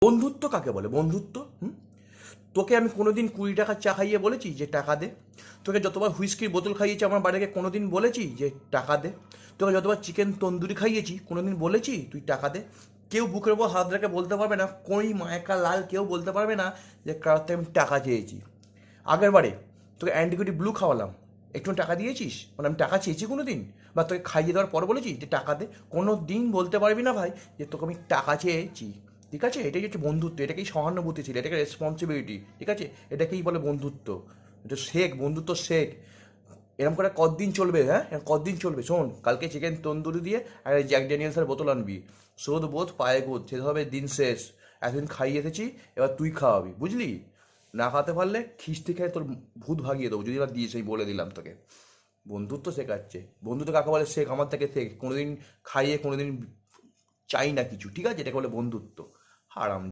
বন্ধুত্ব কাকে বলে? বন্ধুত্ব তোকে আমি কোনোদিন 20 টাকার চা খাইয়ে বলেছি যে টাকা দে? তোকে যতবার হুইস্কির বোতল খাইয়েছি আমার বাড়িকে কোনোদিন বলেছি যে টাকা দে? তোকে যতবার চিকেন তন্দুরি খাইয়েছি কোনোদিন বলেছি তুই টাকা দে? কেউ বুকের উপর হাত রেখে বলতে পারবে না, কোই মায়কা লাল কেউ বলতে পারবে না যে কারোর থেকে আমি টাকা চেয়েছি। আগের বারে তোকে অ্যান্টিকুইটি ব্লু খাওয়ালাম, একটু টাকা দিয়েছিস? মানে আমি টাকা চেয়েছি কোনো দিন? বা তোকে খাইয়ে দেওয়ার পর বলেছি যে টাকা দে? কোনো দিন বলতে পারবি না ভাই যে তোকে আমি টাকা চেয়েছি। ঠিক আছে, এটাই হচ্ছে বন্ধুত্ব, এটাকেই সহানুভূতি ছিল, এটাকে রেসপন্সিবিলিটি। ঠিক আছে, এটাকেই বলে বন্ধুত্ব। এটা শেখ, বন্ধুত্ব শেখ। এরকম করে কতদিন চলবে? হ্যাঁ, এরম কতদিন চলবে? শোন, কালকে চিকেন তন্দুরি দিয়ে আর জ্যাক ড্যানিয়েলসের বোতল আনবি। শোধ বোধ পায়ে গোদ, শেষ হবে দিন শেষ। এতদিন খাইয়ে এসেছি, এবার তুই খাওয়াবি, বুঝলি? না খাওয়াতে পারলে খিস্তি খেয়ে তোর ভূত ভাগিয়ে দেবো, যদি এবার দিয়েছ, আমি বলে দিলাম তোকে। বন্ধুত্ব শেখাচ্ছে, বন্ধুত্ব কাকে বলে শেখ, আমার থেকে শেখ। কোনোদিন খাইয়ে কোনোদিন চাই না কিছু, ঠিক আছে? এটাকে বলে বন্ধুত্ব। হারাম।